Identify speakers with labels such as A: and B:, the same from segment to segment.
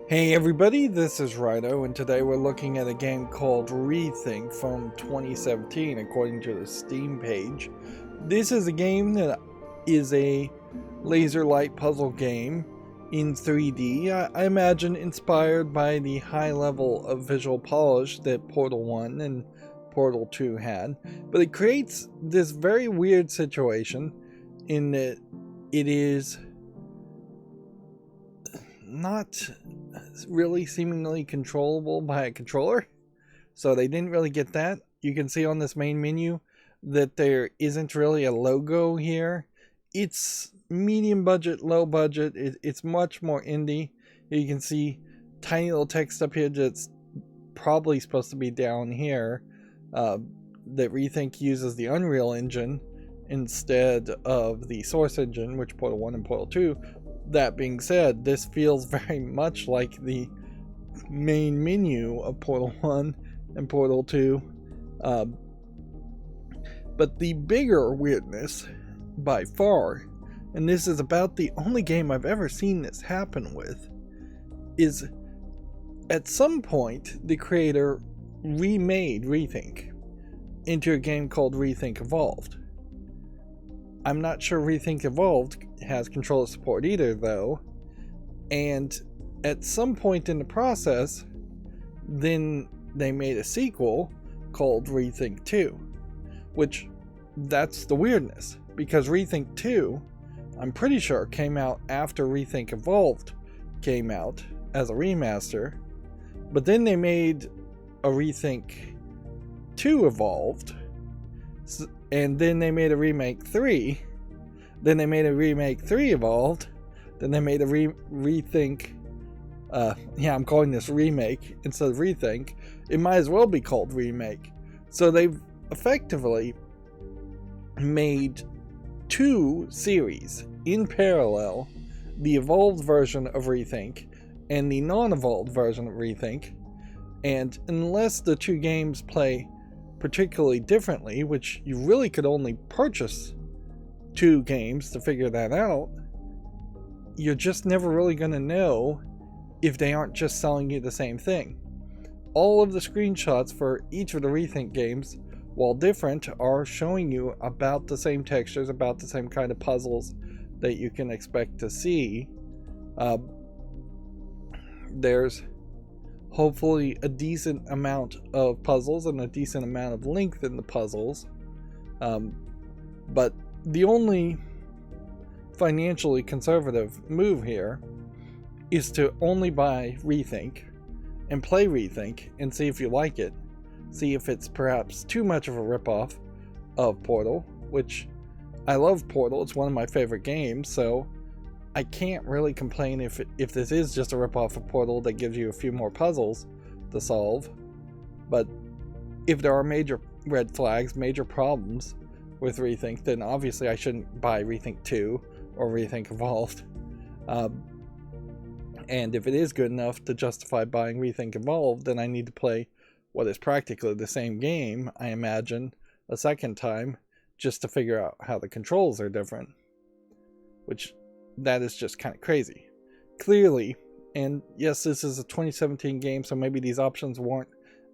A: Hey everybody, this is Rydo, and today we're looking at a game called ReThink from 2017 according to the Steam page. This is a game that is a laser light puzzle game in 3D, I imagine inspired by the high level of visual polish that Portal 1 and Portal 2 had, but it creates this very weird situation in that it is not really seemingly controllable by a controller, so they didn't really get that. You can see on this main menu that there isn't really a logo here. It's medium budget, low budget. It's much more indie. You can see tiny little text up here that's probably supposed to be down here, that ReThink uses the Unreal Engine instead of the source engine, which Portal 1 and Portal 2. That being said, this feels very much like the main menu of Portal 1 and Portal 2. But the bigger weirdness, by far, and this is about the only game I've ever seen this happen with, is at some point the creator remade ReThink into a game called ReThink Evolved. I'm not sure ReThink Evolved has controller support either, though, and at some point in the process, then they made a sequel called ReThink 2, which, that's the weirdness, because ReThink 2, I'm pretty sure, came out after ReThink Evolved came out as a remaster, but then they made a ReThink 2 Evolved, and then they made a Remake 3, then they made a Remake 3 Evolved, then they made a ReThink, I'm calling this Remake instead of ReThink. It might as well be called Remake. So they've effectively made two series in parallel, the evolved version of ReThink and the non-evolved version of ReThink, and unless the two games play particularly differently, which you really could only purchase two games to figure that out, you're just never really going to know if they aren't just selling you the same thing. All of the screenshots for each of the ReThink games, while different, are showing you about the same textures, about the same kind of puzzles that you can expect to see. There's hopefully a decent amount of puzzles and a decent amount of length in the puzzles, but the only financially conservative move here is to only buy ReThink and play ReThink and see if you like it, see if it's perhaps too much of a ripoff of Portal, which I love Portal, it's one of my favorite games, so I can't really complain if this is just a ripoff of Portal that gives you a few more puzzles to solve. But if there are major red flags, major problems with ReThink, then obviously I shouldn't buy ReThink 2 or ReThink Evolved. And if it is good enough to justify buying ReThink Evolved, then I need to play what is practically the same game, I imagine, a second time, just to figure out how the controls are different. Which, that is just kind of crazy. Clearly, and yes, this is a 2017 game, so maybe these options weren't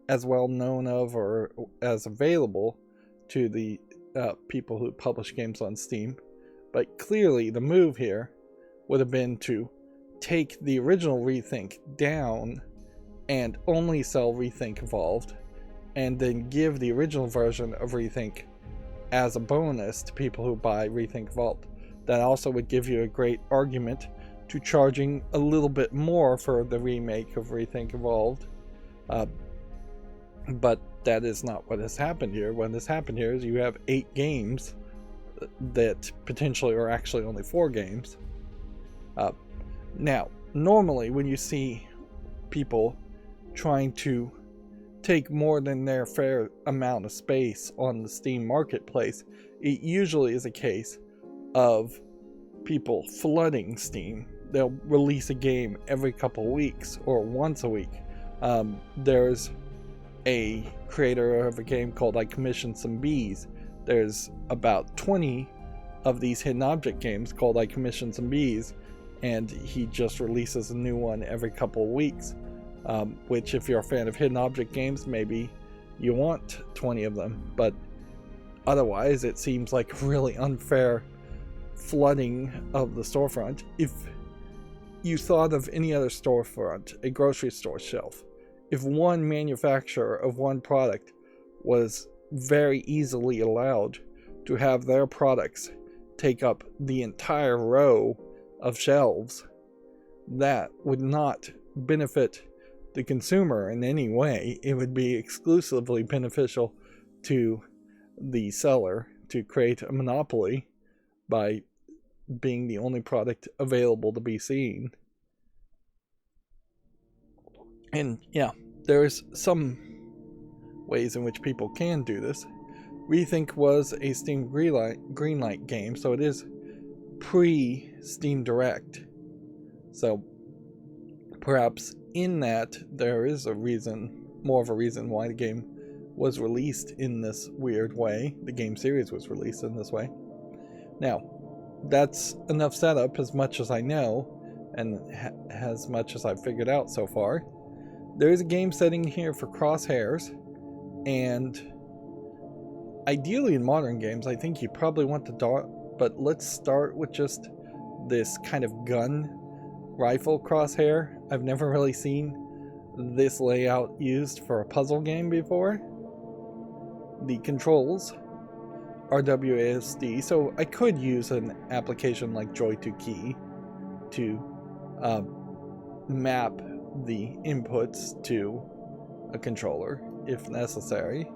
A: as well known of or as available to the people who publish games on Steam, but clearly the move here would have been to take the original ReThink down and only sell ReThink Evolved, and then give the original version of ReThink as a bonus to people who buy ReThink Evolved. That also would give you a great argument to charging a little bit more for the remake of ReThink Evolved. But that is not what has happened here. What has happened here is you have 8 games that potentially are actually only 4 games. Now, normally when you see people trying to take more than their fair amount of space on the Steam marketplace, it usually is a case of people flooding Steam. They'll release a game every couple weeks or once a week. There's a creator of a game called I Commissioned Some Bees. There's about 20 of these hidden object games called I Commissioned Some Bees, and he just releases a new one every couple of weeks, which if you're a fan of hidden object games, maybe you want 20 of them, but otherwise it seems like really unfair flooding of the storefront. If you thought of any other storefront, a grocery store shelf, if one manufacturer of one product was very easily allowed to have their products take up the entire row of shelves, that would not benefit the consumer in any way. It would be exclusively beneficial to the seller to create a monopoly by being the only product available to be seen. And yeah, there's some ways in which people can do this. ReThink was a Steam Greenlight game, so it is pre-Steam Direct. So perhaps in that there is a reason, more of a reason why the game was released in this weird way. The game series was released in this way. Now, that's enough setup as much as I know, and as much as I've figured out so far. There is a game setting here for crosshairs, and ideally in modern games, I think you probably want the dot, but let's start with just this kind of gun rifle crosshair. I've never really seen this layout used for a puzzle game before. The controls are WASD, so I could use an application like Joy2Key to map the inputs to a controller if necessary.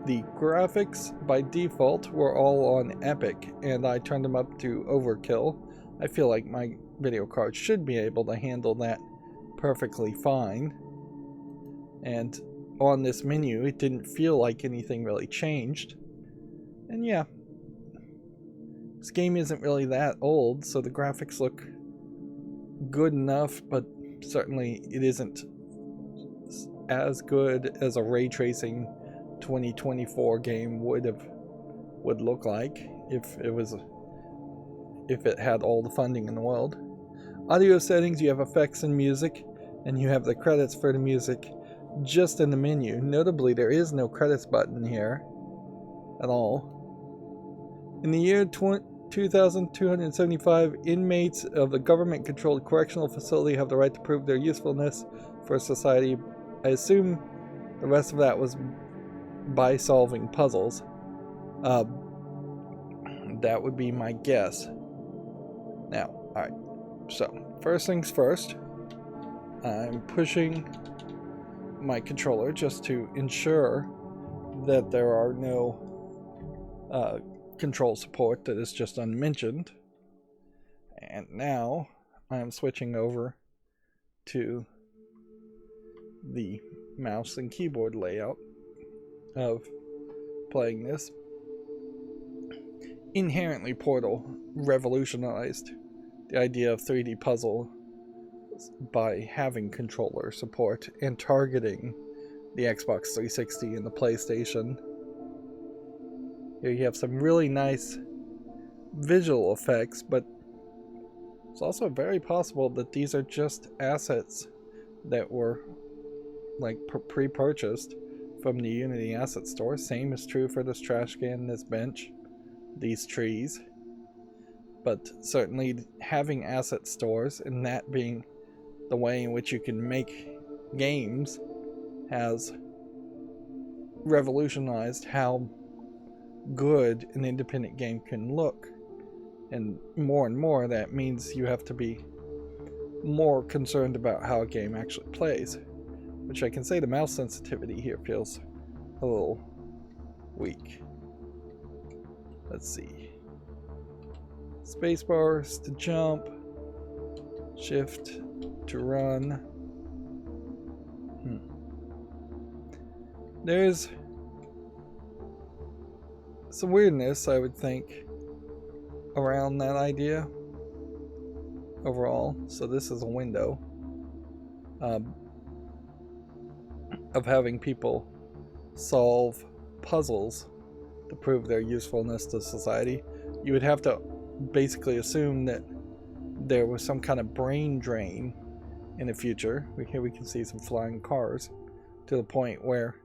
A: The graphics by default were all on Epic, and I turned them up to overkill. I feel like my video card should be able to handle that perfectly fine. And on this menu, it didn't feel like anything really changed. And yeah, this game isn't really that old, so the graphics look good enough, but certainly it isn't as good as a ray tracing 2024 game would look like if it had all the funding in the world. Audio settings, you have effects and music, and you have the credits for the music just in the menu. Notably, there is no credits button here at all. In the year 2,275, inmates of the government-controlled correctional facility have the right to prove their usefulness for society. I assume the rest of that was by solving puzzles. That would be my guess. Now, alright. So, first things first, I'm pushing my controller just to ensure that there are no control support that is just unmentioned. And now I'm switching over to the mouse and keyboard layout of playing this. Inherently, Portal revolutionized the idea of 3D puzzle by having controller support and targeting the Xbox 360 and the PlayStation. Here you have some really nice visual effects, but it's also very possible that these are just assets that were like pre-purchased from the Unity asset store. Same is true for this trash can, this bench, these trees. But certainly having asset stores and that being the way in which you can make games has revolutionized how good an independent game can look. And more that means you have to be more concerned about how a game actually plays, which I can say the mouse sensitivity here feels a little weak. Let's see. Spacebars to jump, shift to run. There's some weirdness, I would think, around that idea overall. So this is a window of having people solve puzzles to prove their usefulness to society. You would have to basically assume that there was some kind of brain drain in the future. Here we can see some flying cars, to the point where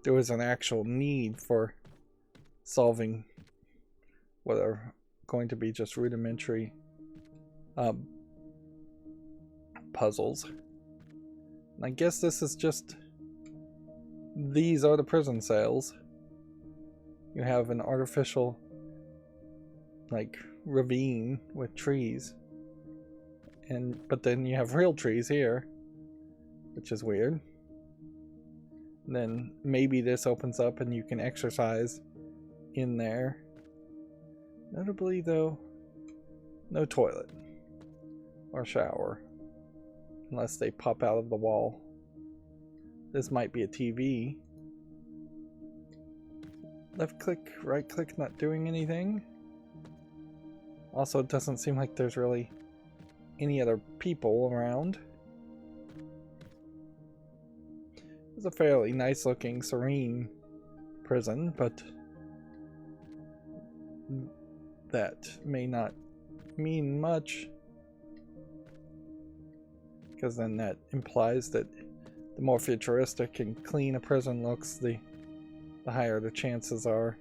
A: there was an actual need for solving what are going to be just rudimentary puzzles. And I guess this is just, these are the prison cells. You have an artificial like ravine with trees, but then you have real trees here, which is weird. And then maybe this opens up and you can exercise in there. Notably though, no toilet or shower unless they pop out of the wall. This might be a TV. Left click, right click, not doing anything. Also, it doesn't seem like there's really any other people around. It's a fairly nice looking, serene prison, but that may not mean much, because then that implies that the more futuristic and clean a prison looks, the higher the chances are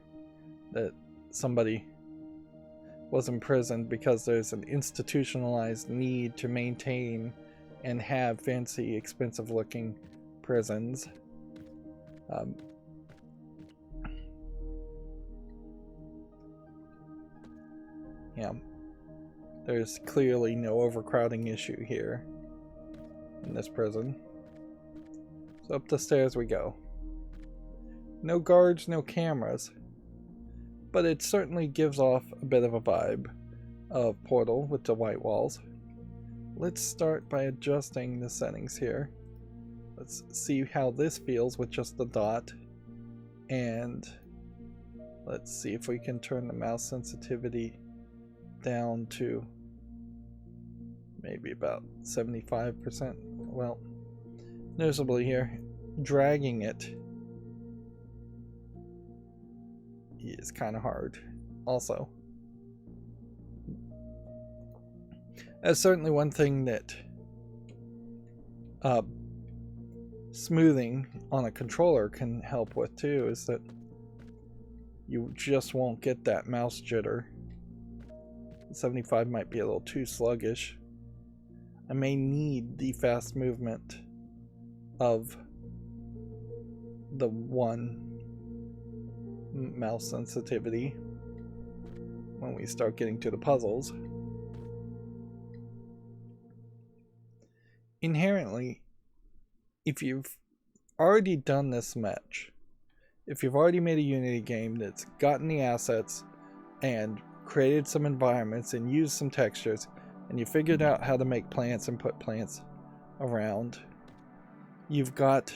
A: that somebody was imprisoned because there's an institutionalized need to maintain and have fancy, expensive looking prisons. Yeah, there's clearly no overcrowding issue here in this prison. So up the stairs we go. No guards, no cameras, but it certainly gives off a bit of a vibe of Portal with the white walls. Let's start by adjusting the settings here. Let's see how this feels with just the dot, and let's see if we can turn the mouse sensitivity down to maybe about 75%. Well, noticeably here, dragging it is kind of hard also. That's certainly one thing that smoothing on a controller can help with too, is that you just won't get that mouse jitter. 75 might be a little too sluggish. I may need the fast movement of the one mouse sensitivity when we start getting to the puzzles. Inherently, if you've already done this much, if you've already made a Unity game that's gotten the assets and created some environments and used some textures, and you figured out how to make plants and put plants around, you've got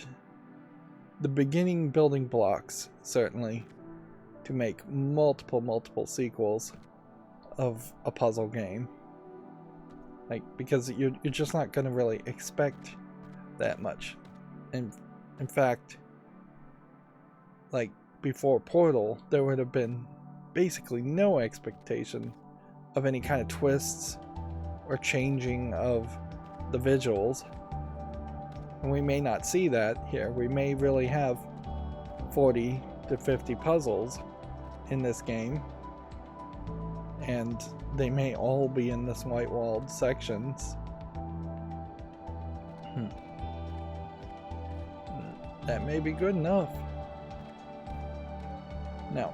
A: the beginning building blocks, certainly, to make multiple sequels of a puzzle game. Like, because you're just not going to really expect that much. And in fact, like before Portal, there would have been basically no expectation of any kind of twists or changing of the visuals. And we may not see that here. We may really have 40 to 50 puzzles in this game, and they may all be in this white-walled sections. That may be good enough. Now,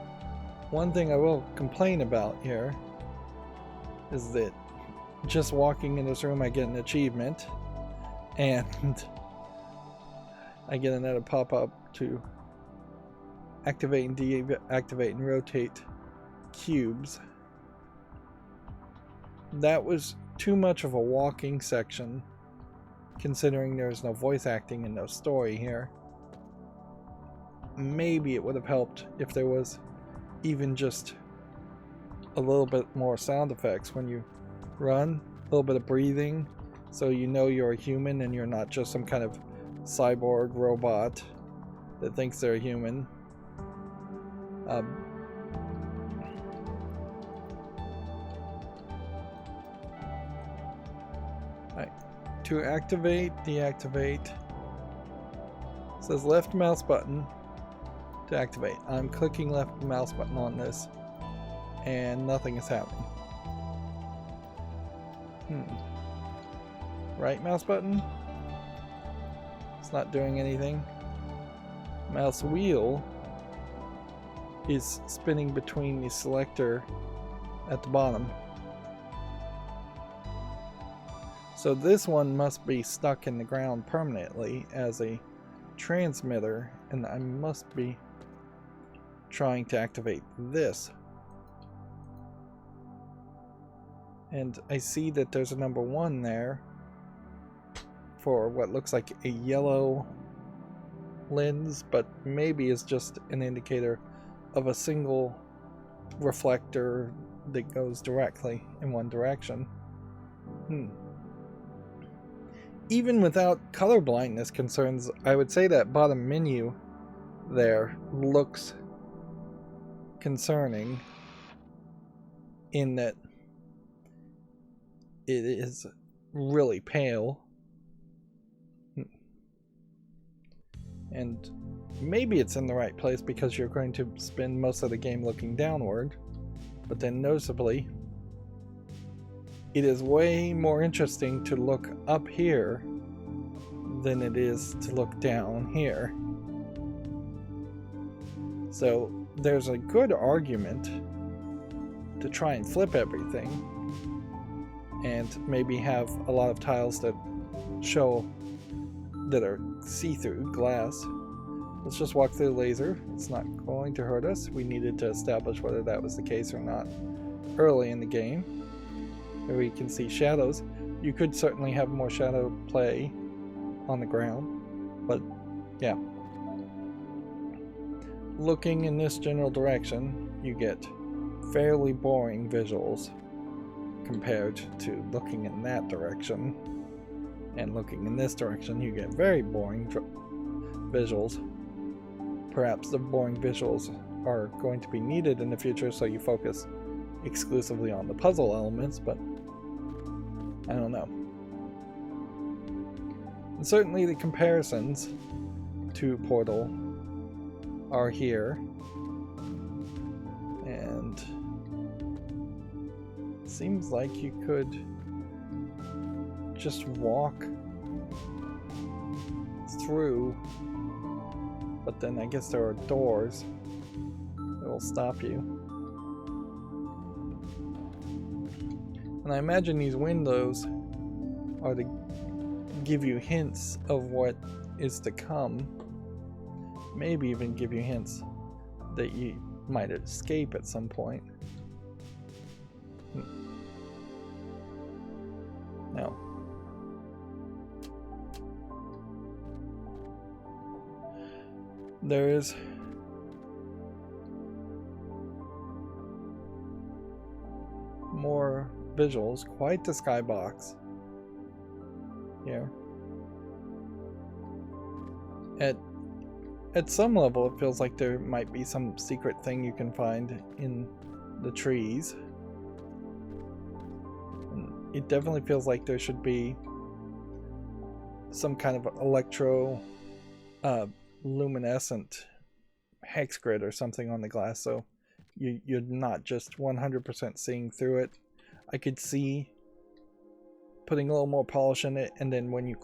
A: one thing I will complain about here is that just walking in this room I get an achievement, and I get another pop-up to activate and deactivate and rotate cubes. That was too much of a walking section, considering there's no voice acting and no story here. Maybe it would have helped if there was even just a little bit more sound effects when you run, a little bit of breathing, so you know you're a human and you're not just some kind of cyborg robot that thinks they're a human. to activate, deactivate. It says left mouse button to activate. I'm clicking left mouse button on this and nothing is happening. Right mouse button? It's not doing anything. Mouse wheel is spinning between the selector at the bottom. So this one must be stuck in the ground permanently as a transmitter, and I must be trying to activate this. And I see that there's a number 1 there for what looks like a yellow lens, but maybe is just an indicator of a single reflector that goes directly in one direction. Even without color blindness concerns, I would say that bottom menu there looks concerning in that it is really pale. And maybe it's in the right place because you're going to spend most of the game looking downward, but then noticeably it is way more interesting to look up here than it is to look down here. So there's a good argument to try and flip everything and maybe have a lot of tiles that show that are see-through glass. Let's just walk through the laser. It's not going to hurt us. We needed to establish whether that was the case or not early in the game. Here we can see shadows. You could certainly have more shadow play on the ground, but yeah. Looking in this general direction, you get fairly boring visuals compared to looking in that direction. And looking in this direction, you get very boring visuals. Perhaps the boring visuals are going to be needed in the future, so you focus exclusively on the puzzle elements, but I don't know. And certainly the comparisons to Portal are here, and it seems like you could just walk through, but then I guess there are doors that will stop you. And I imagine these windows are to give you hints of what is to come, maybe even give you hints that you might escape at some point. Now, there is more visuals, quite the skybox here. At some level it feels like there might be some secret thing you can find in the trees. And it definitely feels like there should be some kind of luminescent hex grid or something on the glass, so you're not just 100% seeing through it. I could see putting a little more polish in it, and then when you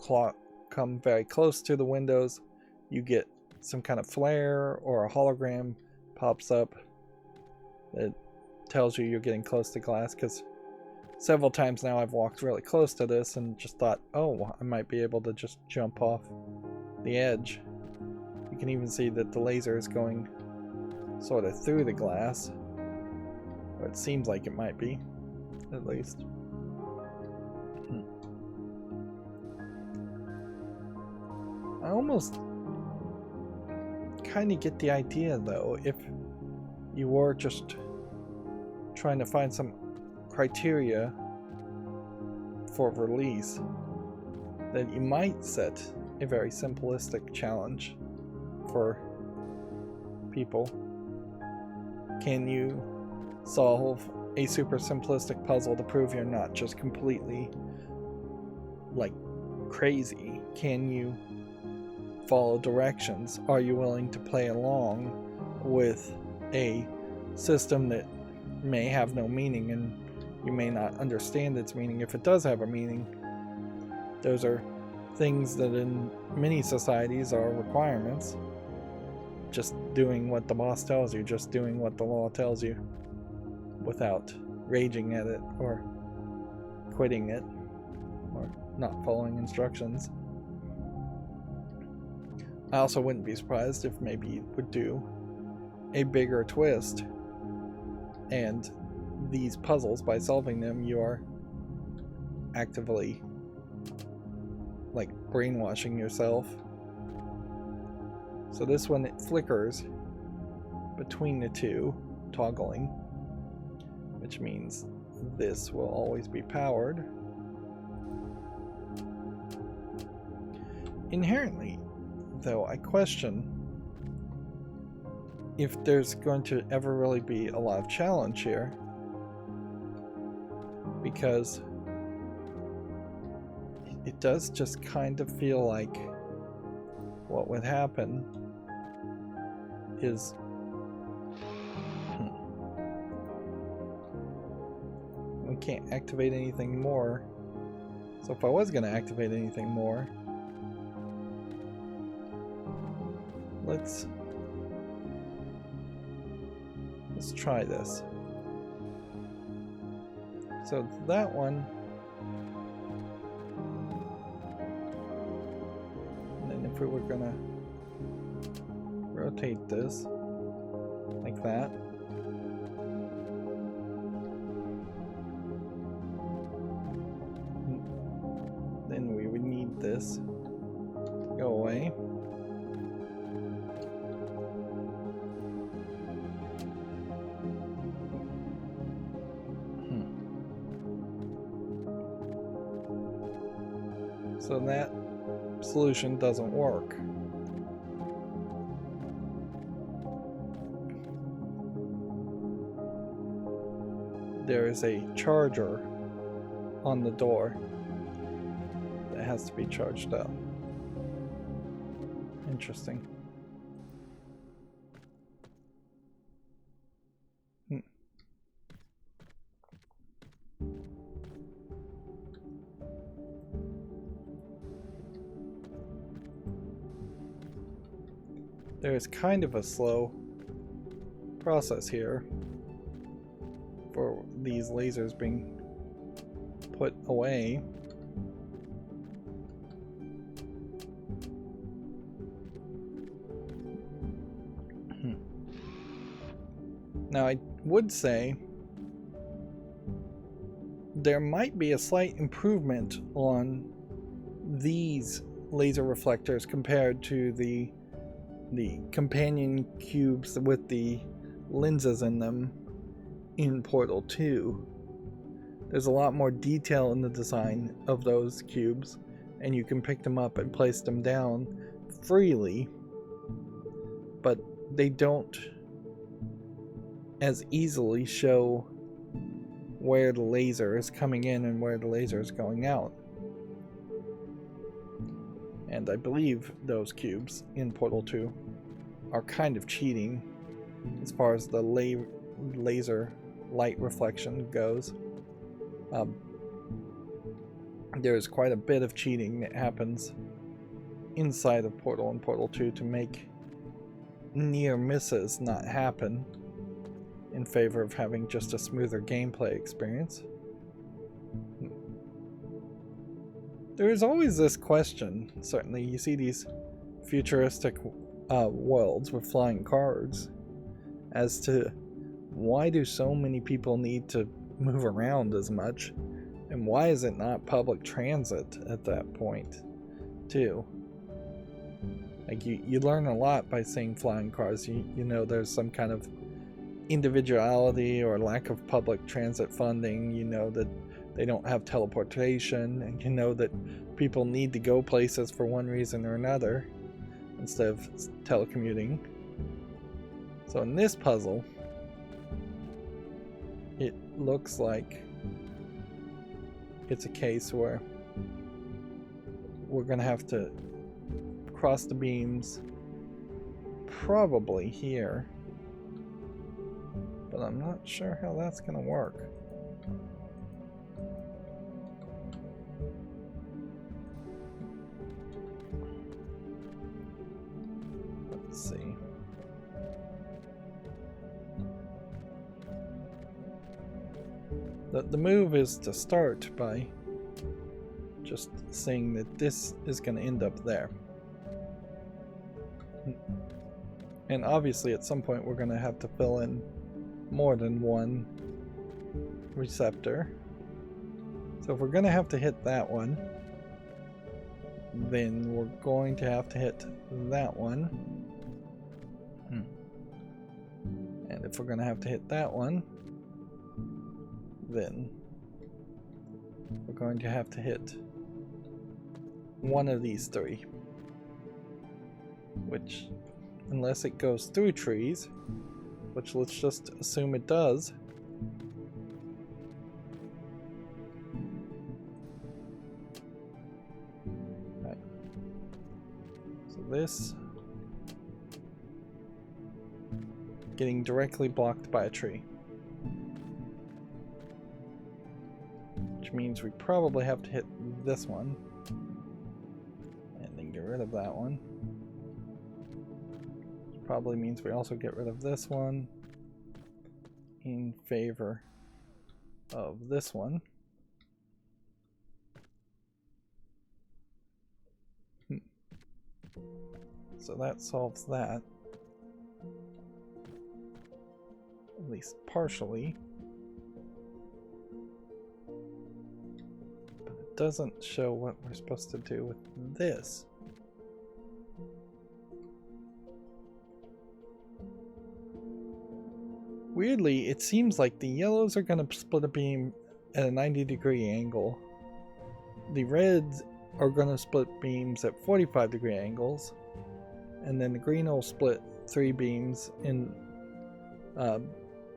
A: come very close to the windows, you get some kind of flare or a hologram pops up that tells you you're getting close to glass, because several times now I've walked really close to this and just thought, oh, I might be able to just jump off the edge. You can even see that the laser is going sort of through the glass, or it seems like it might be, at least. I almost kind of get the idea, though, if you were just trying to find some criteria for release, that you might set a very simplistic challenge for people. Can you solve a super simplistic puzzle to prove you're not just completely like crazy? Can you follow directions? Are you willing to play along with a system that may have no meaning, and you may not understand its meaning if it does have a meaning? Those are things that in many societies are requirements. Just doing what the boss tells you, just doing what the law tells you, without raging at it or quitting it or not following instructions. I also wouldn't be surprised if maybe it would do a bigger twist, and these puzzles, by solving them, you are actively like brainwashing yourself. So this one, it flickers between the two, toggling, which means this will always be powered. Inherently, though, I question if there's going to ever really be a lot of challenge here, because it does just kind of feel like what would happen is we can't activate anything more. So if I was going to activate anything more, let's try this. So that one, and then if we were gonna rotate this like that, then we would need this to go away. So that solution doesn't work. There is a charger on the door that has to be charged up. Interesting. There is kind of a slow process here for these lasers being put away. Now, I would say there might be a slight improvement on these laser reflectors compared to the companion cubes with the lenses in them in Portal 2. There's a lot more detail in the design of those cubes, and you can pick them up and place them down freely, but they don't as easily show where the laser is coming in and where the laser is going out. And I believe those cubes in Portal 2 are kind of cheating as far as the laser light reflection goes. There's quite a bit of cheating that happens inside of Portal and Portal 2 to make near misses not happen in favor of having just a smoother gameplay experience. There is always this question, certainly you see these futuristic worlds with flying cars, as to why do so many people need to move around as much, and why is it not public transit at that point too? Like you learn a lot by seeing flying cars. You know there's some kind of individuality or lack of public transit funding. You know that they don't have teleportation, and you know that people need to go places for one reason or another instead of telecommuting. So in this puzzle, it looks like it's a case where we're going to have to cross the beams probably here. But I'm not sure how that's going to work. Let's see. The move is to start by just saying that this is going to end up there. And obviously at some point we're going to have to fill in more than one receptor. So if we're going to have to hit that one, then we're going to have to hit that one. And if we're going to have to hit that one, then we're going to have to hit one of these three. Which, unless it goes through trees, which let's just assume it does. Right. So this getting directly blocked by a tree. Which means we probably have to hit this one. And then get rid of that one. Which probably means we also get rid of this one in favor of this one. So that solves that. At least partially. But it doesn't show what we're supposed to do with this. Weirdly, it seems like the yellows are going to split a beam at a 90-degree angle. The reds are going to split beams at 45-degree angles. And then the green will split 3 beams in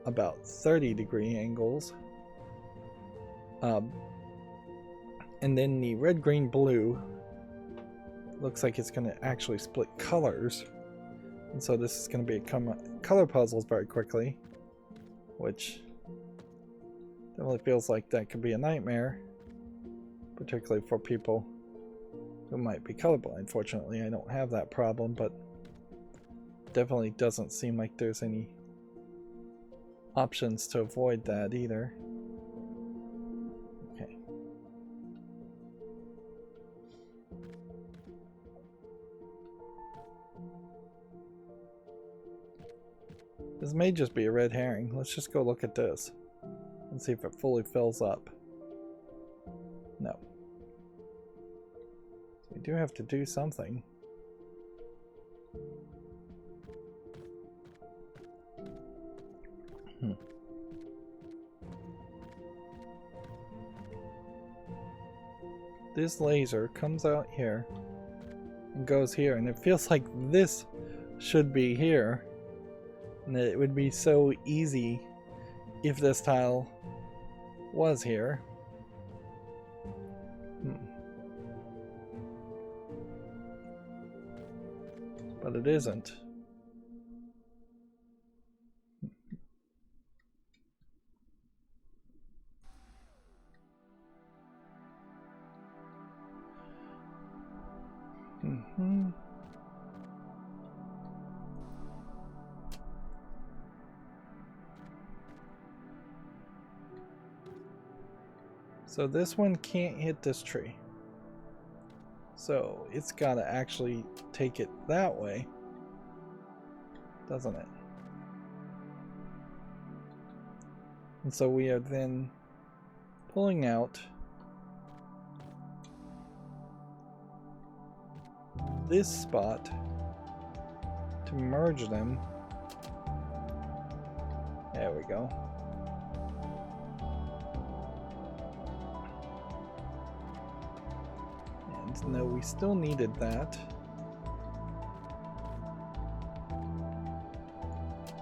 A: about 30-degree angles. And then the red, green, blue looks like it's going to actually split colors. And so this is going to be color puzzles very quickly. Which definitely feels like that could be a nightmare. Particularly for people who might be colorblind. Fortunately, I don't have that problem, but definitely doesn't seem like there's any options to avoid that either. Okay. This may just be a red herring. Let's just go look at this and see if it fully fills up. No. We do have to do something. This laser comes out here and goes here, and it feels like this should be here. And it would be so easy if this tile was here. But it isn't. So this one can't hit this tree. So it's gotta actually take it that way, doesn't it? And so we are then pulling out this spot to merge them. There we go. And no, we still needed that.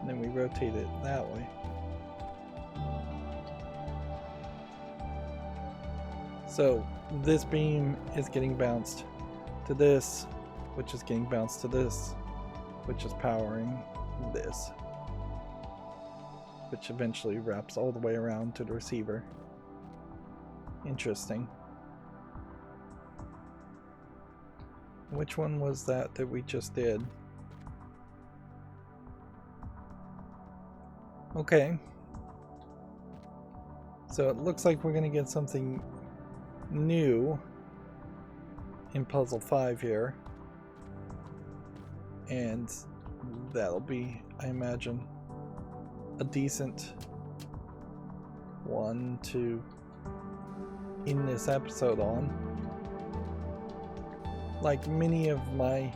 A: And then we rotate it that way. So this beam is getting bounced to this, which is getting bounced to this, which is powering this, which eventually wraps all the way around to the receiver. Interesting. Which one was that we just did? Okay. So it looks like we're going to get something new in puzzle 5 here. And that'll be, I imagine, a decent one to end this episode on. Like many of my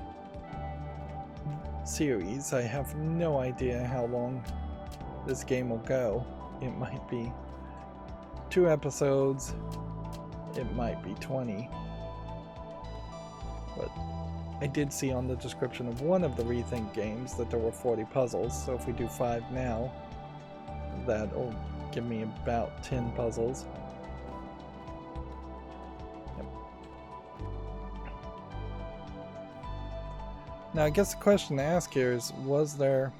A: series, I have no idea how long this game will go. It might be 2 episodes, it might be 20. But I did see on the description of one of the ReThink games that there were 40 puzzles, so if we do 5 now, that'll give me about 10 puzzles. Yep. Now I guess the question to ask here is, was there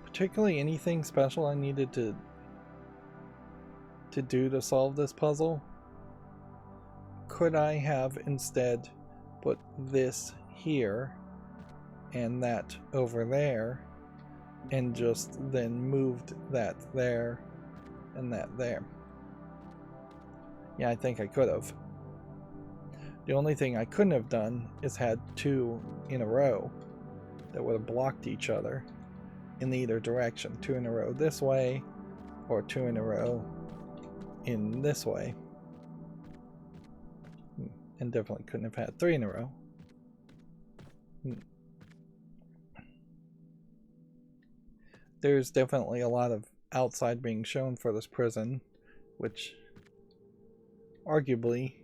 A: particularly anything special I needed to do to solve this puzzle? Could I have instead put this here and that over there and just then moved that there and that there? Yeah, I think I could have. The only thing I couldn't have done is had 2 in a row that would have blocked each other in either direction. 2 in a row this way, or 2 in a row in this way. And definitely couldn't have had 3 in a row. There's definitely a lot of outside being shown for this prison, which arguably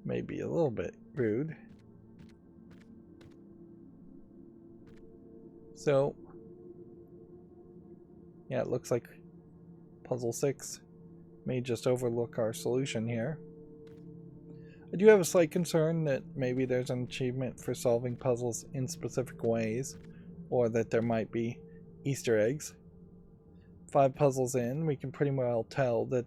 A: may be a little bit rude. So yeah, it looks like puzzle 6 may just overlook our solution here. I do have a slight concern that maybe there's an achievement for solving puzzles in specific ways, or that there might be Easter eggs. 5 puzzles in, we can pretty well tell that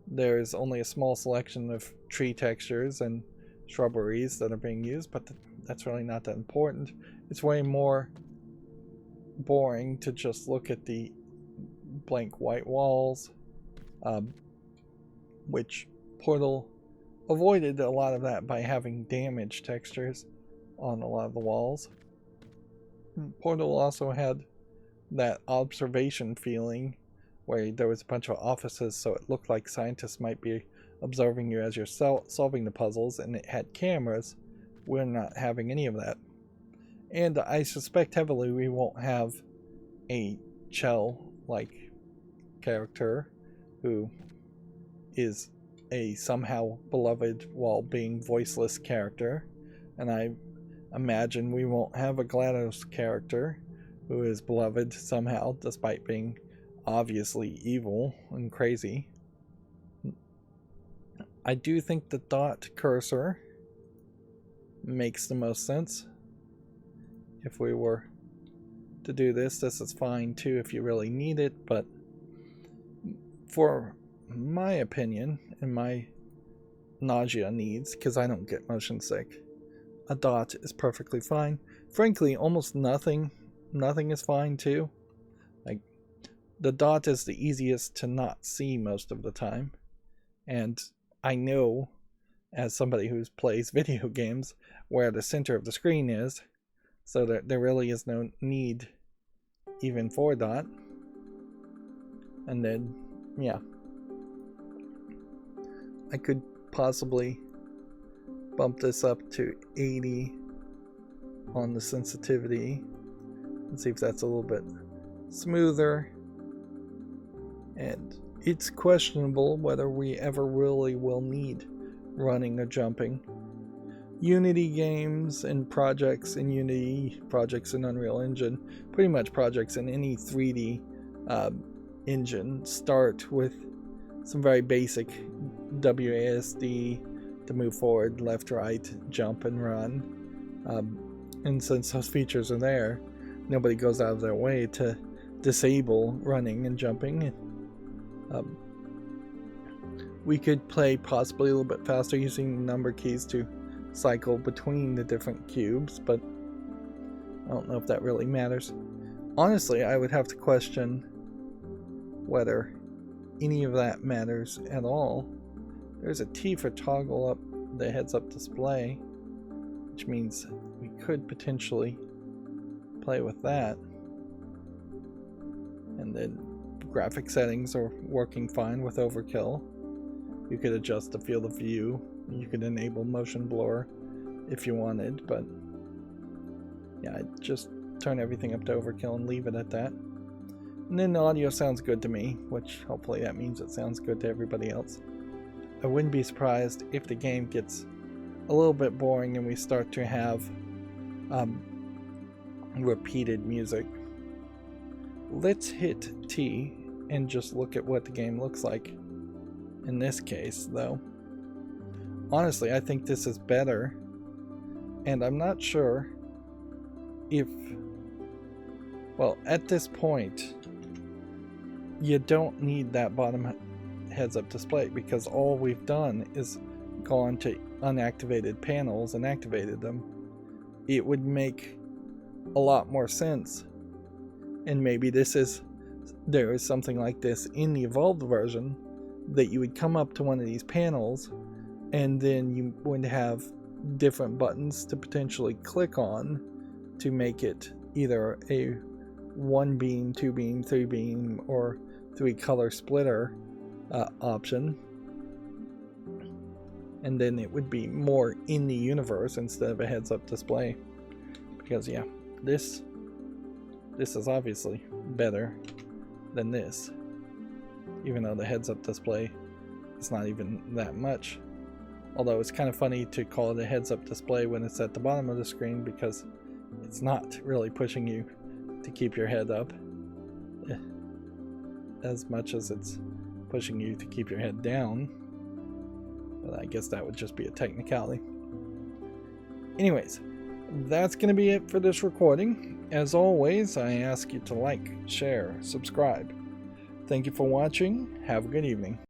A: there's only a small selection of tree textures and shrubberies that are being used, but that's really not that important. It's way more boring to just look at the blank white walls, which Portal avoided a lot of that by having damaged textures on a lot of the walls. Portal also had that observation feeling where there was a bunch of offices, so it looked like scientists might be observing you as you're solving the puzzles, and it had cameras. We're not having any of that. And I suspect heavily we won't have a Chell-like character who is a somehow beloved while being voiceless character. And I imagine we won't have a GLaDOS character who is beloved somehow despite being obviously evil and crazy. I do think the dot cursor makes the most sense. If we were to do this is fine too if you really need it, but for my opinion and my nausea needs, because I don't get motion sick, a dot is perfectly fine. Frankly, almost nothing is fine too. Like, the dot is the easiest to not see most of the time, and I know as somebody who plays video games where the center of the screen is, so that there really is no need even for dot. And then yeah, I could possibly bump this up to 80 on the sensitivity and see if that's a little bit smoother. And it's questionable whether we ever really will need running or jumping. Unity games and projects in Unity, projects in Unreal Engine, pretty much projects in any 3D engine start with some very basic WASD, to move forward, left, right, jump, and run. And since those features are there, nobody goes out of their way to disable running and jumping. We could play possibly a little bit faster using number keys to cycle between the different cubes, but I don't know if that really matters. Honestly, I would have to question whether any of that matters at all. There's a T for toggle up the heads-up display, which means we could potentially play with that. And then graphic settings are working fine with overkill. You could adjust the field of view. You could enable motion blur if you wanted, but yeah, I'd just turn everything up to overkill and leave it at that. And then the audio sounds good to me, which hopefully that means it sounds good to everybody else. I wouldn't be surprised if the game gets a little bit boring and we start to have repeated music. Let's hit T and just look at what the game looks like in this case, though. Honestly, I think this is better, and I'm not sure if, well, at this point you don't need that bottom heads-up display, because all we've done is gone to unactivated panels and activated them. It would make a lot more sense, and maybe there is something like this in the evolved version, that you would come up to one of these panels and then you would have different buttons to potentially click on to make it either a 1 beam, 2 beam, 3 beam, or 3 color splitter option, and then it would be more in the universe instead of a heads-up display. Because yeah, this is obviously better than this, even though the heads-up display is not even that much. Although it's kind of funny to call it a heads-up display when it's at the bottom of the screen, because it's not really pushing you to keep your head up as much as it's pushing you to keep your head down. But I guess that would just be a technicality. Anyways, that's going to be it for this recording. As always, I ask you to like, share, subscribe. Thank you for watching. Have a good evening.